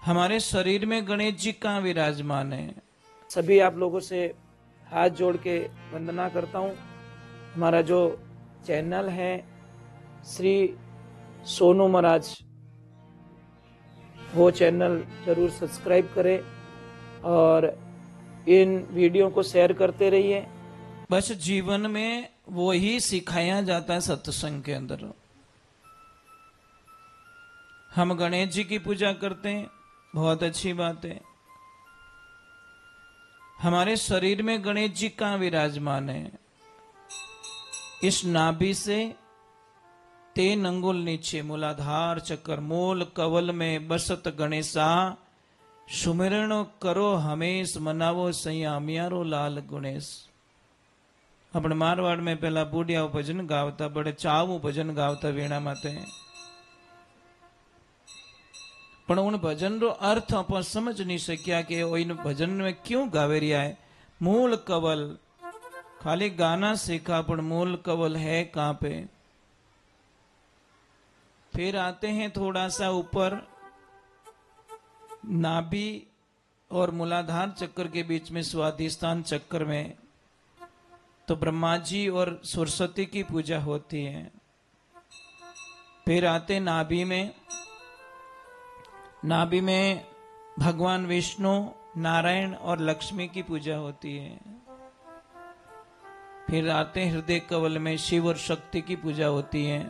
हमारे शरीर में गणेश जी कहाँ विराजमान है? सभी आप लोगों से हाथ जोड़ के वंदना करता हूँ। हमारा जो चैनल है श्री सोनू महाराज, वो चैनल जरूर सब्सक्राइब करें और इन वीडियो को शेयर करते रहिए। बस जीवन में वो ही सिखाया जाता है सत्संग के अंदर। हम गणेश जी की पूजा करते हैं, बहुत अच्छी बात है। हमारे शरीर में गणेश जी कहाँ विराजमान है? इस नाभि से 3 अंगुल नीचे मूलाधार चक्र मूल कवल में बसत गणेशा, सुमिरण करो हमेश मनावो संयामियारो लाल गणेश। अपने मारवाड़ में पहला बूढ़िया भजन गावता, बड़े चाव भजन गावता वीणा माते, पण उन भजन रो अर्थ अपन समझ नहीं सकिया कि इन भजन में क्यों गावे रिया है। मूल कवल खाली गाना सीखा, पर मूल कवल है कहां पे? फिर आते हैं थोड़ा सा ऊपर, नाभि और मूलाधार चक्र के बीच में स्वाधिष्ठान चक्र में तो ब्रह्मा जी और सरस्वती की पूजा होती है। फिर आते नाभि में, नाभि में भगवान विष्णु, नारायण और लक्ष्मी की पूजा होती है। फिर आते हैं हृदय कवल में शिव और शक्ति की पूजा होती है।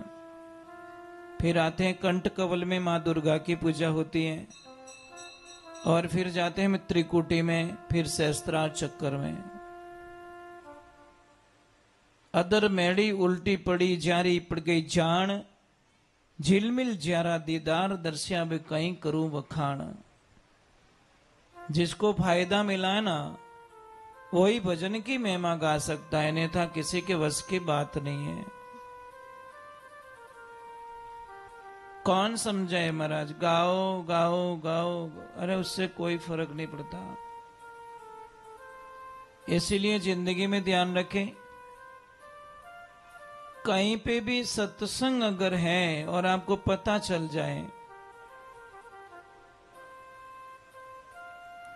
फिर आते हैं कंठ कवल में माँ दुर्गा की पूजा होती है। और फिर जाते हैं त्रिकुटी में, फिर सहस्त्रार चक्कर में। अदर मेड़ी उल्टी पड़ी जारी पड़ गई जान, झिलमिल ज्यारा दीदार दर्शिया भी कहीं करूं वखाण। जिसको फायदा मिला है ना, वही भजन की महिमा गा सकता है, अन्यथा किसी के वश की बात नहीं है। कौन समझाए महाराज, गाओ गाओ गाओ, अरे उससे कोई फर्क नहीं पड़ता। इसीलिए जिंदगी में ध्यान रखें, कहीं पे भी सत्संग अगर है और आपको पता चल जाए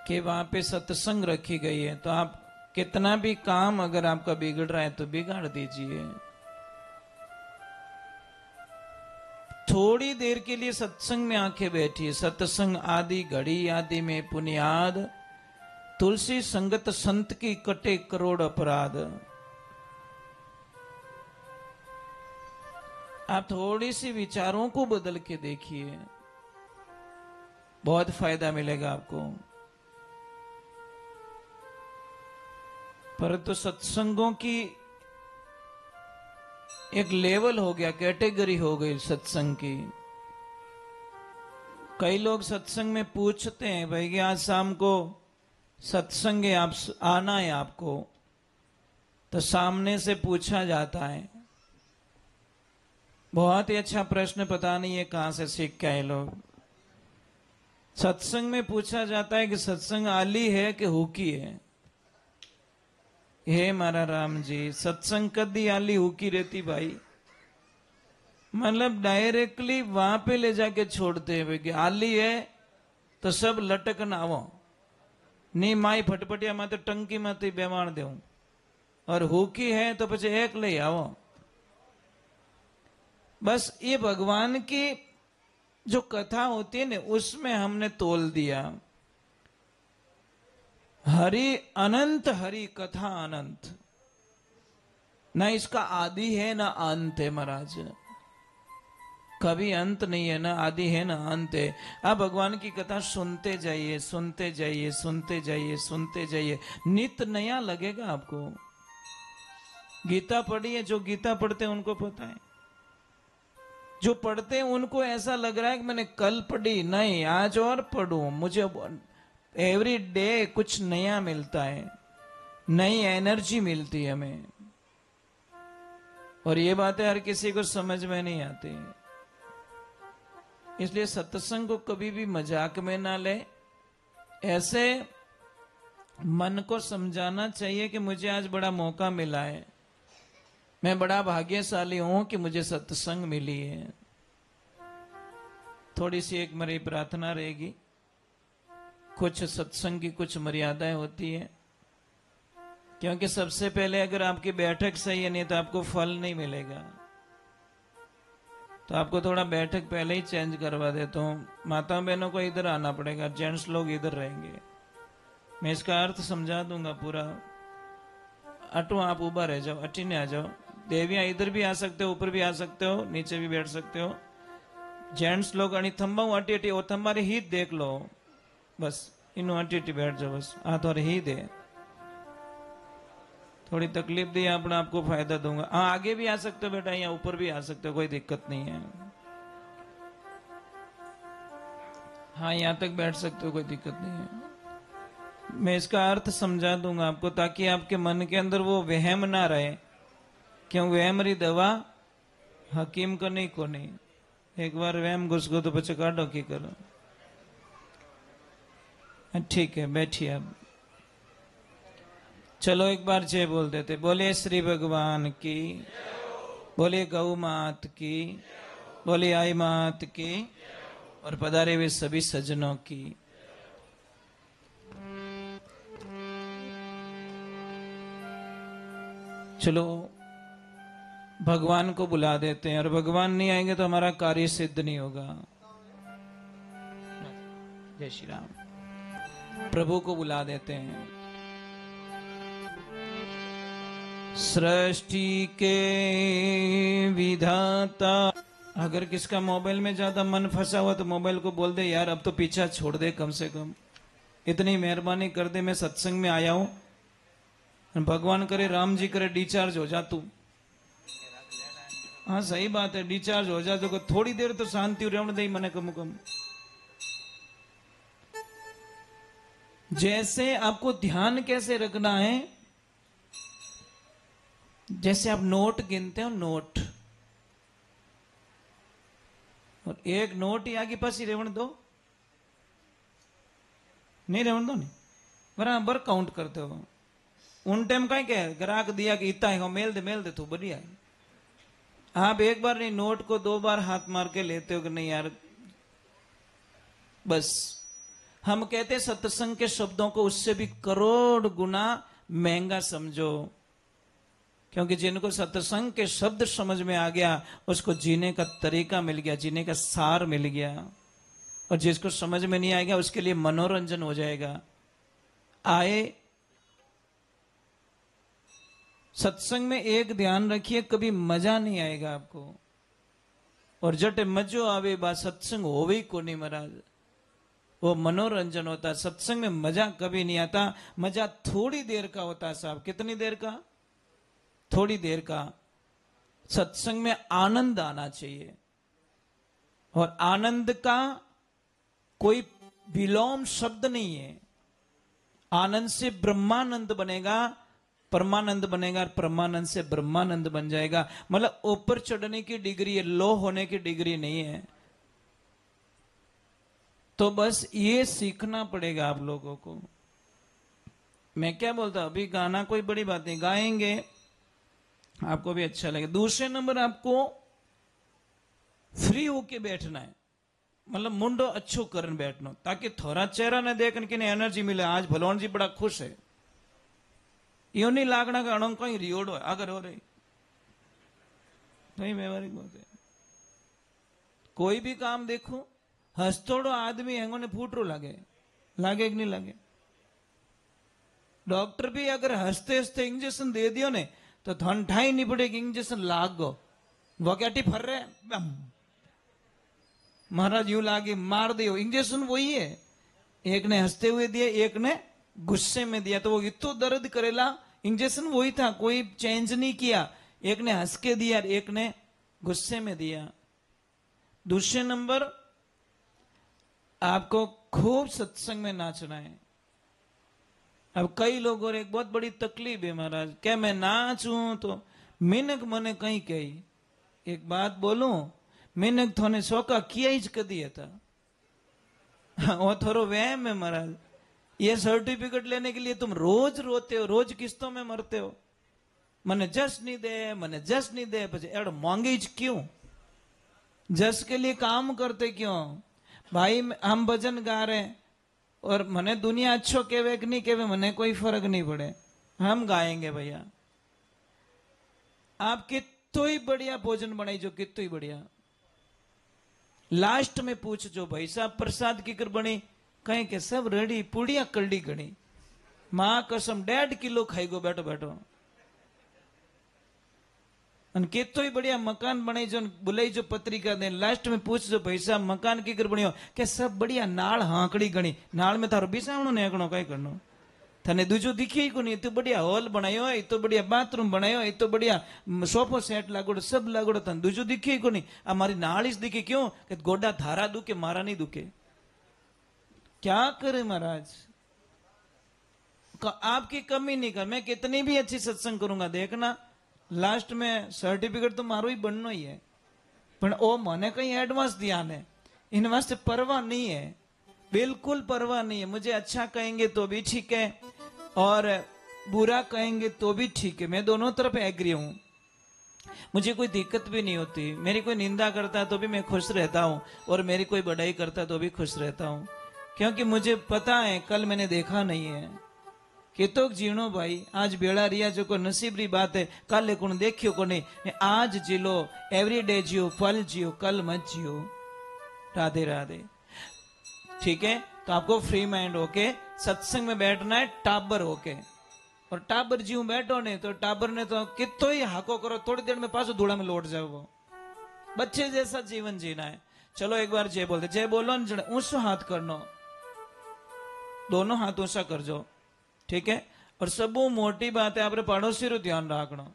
कि वहां पे सत्संग रखी गई है, तो आप कितना भी काम अगर आपका बिगड़ रहा है तो बिगाड़ दीजिए। थोड़ी देर के लिए सत्संग में आंखें बैठिए। सत्संग आदि घड़ी आदि में पुनियाद, तुलसी संगत संत की कटे करोड़ अपराध। आप थोड़ी सी विचारों को बदल के देखिए, बहुत फायदा मिलेगा आपको। परंतु सत्संगों की एक लेवल हो गया, कैटेगरी हो गई सत्संग की। कई लोग सत्संग में पूछते हैं, भाई आज शाम को सत्संग है, आप आना है आपको, तो सामने से पूछा जाता है। बहुत ही अच्छा प्रश्न, पता नहीं है कहां से सीख के आए लोग। सत्संग में पूछा जाता है कि सत्संग आली है कि हुकी है। हे मारा राम जी, सत्संग कदी आली हुकी रहती भाई? मतलब डायरेक्टली वहां पे ले जाके छोड़ते हैं कि आली है तो सब लटक ना आवो, नी माई फटपटिया माते टंकी माते बेमाण देऊ, और हुकी है तो पीछे एक ले आवो। बस ये भगवान की जो कथा होती है ना, उसमें हमने तोल दिया। हरि अनंत, हरि कथा अनंत, ना इसका आदि है ना अंत है महाराज। कभी अंत नहीं है, ना आदि है ना अंत है। आप भगवान की कथा सुनते जाइए, सुनते जाइए, सुनते जाइए, सुनते जाइए, नित नया लगेगा आपको। गीता पढ़ी है, जो गीता पढ़ते हैं उनको पता है। जो पढ़ते हैं उनको ऐसा लग रहा है कि मैंने कल पढ़ी, नहीं आज और पढ़ूं। मुझे एवरी डे कुछ नया मिलता है, नई एनर्जी मिलती है हमें। और ये बातें हर किसी को समझ में नहीं आती, इसलिए सत्संग को कभी भी मजाक में ना ले। ऐसे मन को समझाना चाहिए कि मुझे आज बड़ा मौका मिला है, मैं बड़ा भाग्यशाली हूं कि मुझे सत्संग मिली है। थोड़ी सी एक मेरी प्रार्थना रहेगी। कुछ सत्संग की कुछ मर्यादाएं होती है, क्योंकि सबसे पहले अगर आपकी बैठक सही है नहीं तो आपको फल नहीं मिलेगा। तो आपको थोड़ा बैठक पहले ही चेंज करवा देता हूँ। माताओं बहनों को इधर आना पड़ेगा, जेंट्स लोग इधर रहेंगे। मैं इसका अर्थ समझा दूंगा पूरा। अटो आप ऊपर रह जाओ, अटी ने आ जाओ। देवियां इधर भी आ सकते हो, ऊपर भी आ सकते हो, नीचे भी बैठ सकते हो। जेंट्स लोग अणी थंबा अटी अटी वो तुम्हारे ही देख लो, बस इन्हों अटी अटी बैठ जाओ, बस आ थोड़े ही दे। थोड़ी तकलीफ दी अपने आपको फायदा दूंगा। हाँ आगे भी आ सकते हो बेटा, यहाँ ऊपर भी आ सकते हो, कोई दिक्कत नहीं है। हाँ यहाँ तक बैठ सकते हो, कोई दिक्कत नहीं है। मैं इसका अर्थ समझा दूंगा आपको, ताकि आपके मन के अंदर वो वहम ना रहे। क्यों वहम री दवा हकीम को नहीं को नहीं। एक बार वहम घुस गो तो बच्चे काटो की करो। ठीक है बैठिए अब। चलो एक बार जय बोल देते। बोले श्री भगवान की, बोले गौ मात की, बोले आई मात की, और पधारे हुए सभी सज्जनों की। चलो भगवान को बुला देते हैं, और भगवान नहीं आएंगे तो हमारा कार्य सिद्ध नहीं होगा। जय श्री राम। प्रभु को बुला देते हैं। सृष्टि के विधाता। अगर किसका मोबाइल में ज्यादा मन फंसा हुआ तो मोबाइल को बोल दे यार अब तो पीछा छोड़ दे, कम से कम इतनी मेहरबानी कर दे, मैं सत्संग में आया हूं। भगवान करे राम जी करे डिस्चार्ज हो जा तू। हाँ सही बात है, डिस्चार्ज हो जा तो थोड़ी देर तो शांति रहने दे मने कम कम। जैसे आपको ध्यान कैसे रखना है, जैसे आप नोट गिनते हो, नोट, और एक नोट ही आगे पास ही रेवण दो, नहीं रेवण दो नहीं, बराबर काउंट करते हो। उन टाइम कहीं क्या ग्राहक दिया कि इतना है मेल दे तू बढ़िया है। आप एक बार नहीं नोट को 2 बार हाथ मार के लेते हो कि नहीं यार बस। हम कहते सत्संग के शब्दों को उससे भी करोड़ गुना महंगा समझो, क्योंकि जिनको सत्संग के शब्द समझ में आ गया उसको जीने का तरीका मिल गया, जीने का सार मिल गया। और जिसको समझ में नहीं आएगा उसके लिए मनोरंजन हो जाएगा। आए सत्संग में एक ध्यान रखिए, कभी मजा नहीं आएगा आपको। और जट मजो आवे बा सत्संग होवे ही को नहीं महाराज, वो मनोरंजन होता है। सत्संग में मजा कभी नहीं आता, मजा थोड़ी देर का होता है साहब। कितनी देर का? थोड़ी देर का। सत्संग में आनंद आना चाहिए, और आनंद का कोई विलोम शब्द नहीं है। आनंद से ब्रह्मानंद बनेगा, परमानंद बनेगा, और परमानंद से ब्रह्मानंद बन जाएगा। मतलब ऊपर चढ़ने की डिग्री है, लो होने की डिग्री नहीं है। तो बस ये सीखना पड़ेगा आप लोगों को। मैं क्या बोलता हूं, अभी गाना कोई बड़ी बात नहीं, गाएंगे आपको भी अच्छा लगेगा। दूसरे नंबर आपको फ्री होके बैठना है, मतलब मुंडो अच्छो करन बैठना, ताकि थोड़ा चेहरा न देखने की एनर्जी मिले। आज भलवान जी बड़ा खुश है, यो नहीं लागना का अणों कहीं रियोड़ो है अगर हो रही नहीं। व्यवहारिक बात है, कोई भी काम देखो हंसतोड़ो आदमी हैंगो ने फूटरो लागे, लागे कि नहीं लागे। डॉक्टर भी अगर हंसते हंसते इंजेक्शन दे दियो ने तो ठंडाई नहीं पड़ेगी, इंजेक्शन लाग गो वो क्या फर रहे महाराज यूं लागे मार दियो। इंजेक्शन वही है, एक ने हंसते हुए दिया, एक ने गुस्से में दिया, तो वो इतो दर्द करेला। इंजेक्शन वही था, कोई चेंज नहीं किया। एक ने हंस के दिया, एक ने गुस्से में दिया। दूसरे नंबर आपको खूब सत्संग में नाचना है। अब कई लोगों एक बहुत बड़ी तकलीफ है महाराज, क्या मैं नाचूं तो मिनक मने कहीं कही। एक बात बोलूं, मिनक थोने शौका किया ही कदी था, वो थोड़ा वहम है महाराज। ये सर्टिफिकेट लेने के लिए तुम रोज रोते हो, रोज किस्तों में मरते हो। मने जस नहीं दे, मने जस नहीं दे, પછી एड़ मांगे क्यों? जस के लिए काम करते क्यों भाई? हम भजन गा रहे हैं, और मने दुनिया अच्छो केवे कि नहीं केवे मने कोई फर्क नहीं पड़े, हम गाएंगे भैया। आप कितो ही बढ़िया भोजन बनाई जो, कितो ही बढ़िया, लास्ट में पूछ जो भाई साहब प्रसाद की कर बनी, कहीं के सब रेडी, पुड़िया कल्डी गणी, मां कसम 1.5 किलो खाई गो बैठो बैठो। कितो ही बढ़िया मकान बनाई जो, बुलाई जो पत्रिका दे, लास्ट में पूछ जो भाई साहब मकान की कर बनियो, के सब बढ़िया नाल हांकड़ी गणी, नाल में थारो बिसावणो नेकणो कई करनो, थने दूजो दिखे ही को नहीं, तो बढ़िया हॉल बनायो, ये तो बढ़िया बाथरूम बनायो, ये तो बढ़िया सोफो सेट लागोड़ो, सब लागोड़ो, थने दूजो दिखे ही को नहीं। हमारी नालिश दिखे क्यों कि गोडा थारा दुखे मारा नहीं दुखे, क्या करे महाराज, आपकी कमी नहीं कर, मैं कितनी भी अच्छी सत्संग करूंगा देखना लास्ट में सर्टिफिकेट तो मारो ही बनना ही है, पर ओ मने कहीं एडवांस दिया ने, इन वास्ते परवाह नहीं है, बिल्कुल परवाह नहीं है। मुझे अच्छा कहेंगे तो भी ठीक है और बुरा कहेंगे तो भी ठीक है, मैं दोनों तरफ एग्री हूं, मुझे कोई दिक्कत भी नहीं होती, मेरी कोई निंदा करता है तो भी मैं खुश रहता हूं और मेरी कोई बढ़ाई करता है तो भी खुश रहता हूं, क्योंकि मुझे पता है कल मैंने देखा नहीं है। केतोक जीवनो भाई, आज बेड़ा रिया जो को नसीब री बात है, कल को देखियो को नहीं, आज जिलो, एवरीडे जियो, पल जियो, कल मत जियो। राधे राधे। ठीक है, तो आपको फ्री माइंड होके सत्संग में बैठना है, टाबर होके, और टाबर जीव बैठो ने तो टाबर ने तो कितो ही हाको करो, थोड़ी देर में पासो धूड़ा में लौट जाओ, वो बच्चे जैसा जीवन जीना है। चलो एक बार जय बोलते, जय बोलो न, ऊंचो हाथ करनो, दोनों हाथ ऊंचा कर जो, ठीक है। और सबू मोटी बात है, आपरे पड़ोसी रो ध्यान रखना,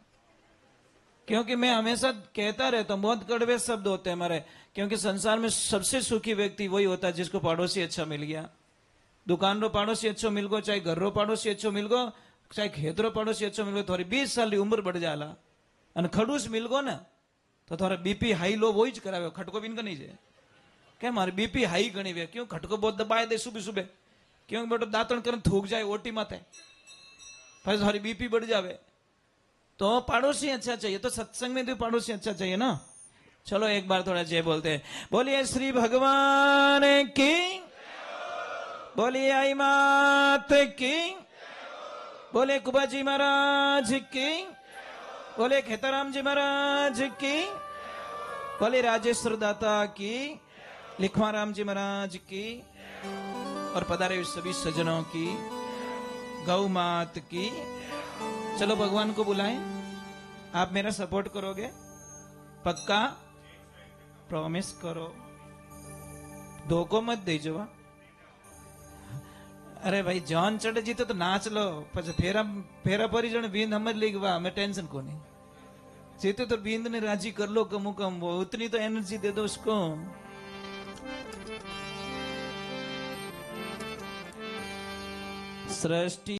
क्योंकि मैं हमेशा कहता रहता हूं, बहुत कड़वे शब्द होते हैं हमारे, क्योंकि संसार में सबसे सुखी व्यक्ति वही होता है जिसको पड़ोसी अच्छा मिल गया। दुकान रो पड़ोसी अच्छो मिल गो, चाहे घर रो पड़ोसी अच्छो मिल गो, चाहे खेत रो पड़ोसी अच्छो मिल गो, थोड़ी 20 साल की उम्र बढ़ जाला, और खड़ूस मिल गो ना तो थोड़ा बीपी हाई लो वही करावे, खटको भी इनका नहीं जाए, क्या हमारे बीपी हाई गणी हुए, क्यों खटको बहुत दबाए दे सुबह सुबह, क्यों बेटो दातन कर थूक जाए ओटी माथे, फिर थोड़ी बीपी बढ़ जावे। तो पड़ोसी अच्छा चाहिए, तो सत्संग में भी पड़ोसी अच्छा चाहिए ना। चलो एक बार थोड़ा जय बोलते हैं, बोलिए श्री भगवान की, बोलिए आई मात की, बोले कुबाजी महाराज की, बोले खेताराम जी महाराज की, बोले राजेश्वर दाता की, लिखवाराम जी महाराज की, और पधारे सभी सज्जनों की, गौ मात की। चलो भगवान को बुलाएं, आप मेरा सपोर्ट करोगे पक्का, प्रॉमिस करो, धोखो मत दीजो। अरे भाई जॉन चढ़े जीते तो नाच लो, पछ फेरा फेरा परी जन बींद हमर लीग वाह, मैं टेंशन को नहीं, जीते तो बींद ने राजी कर लो कम कम, वो उतनी तो एनर्जी दे दो उसको। सृष्टि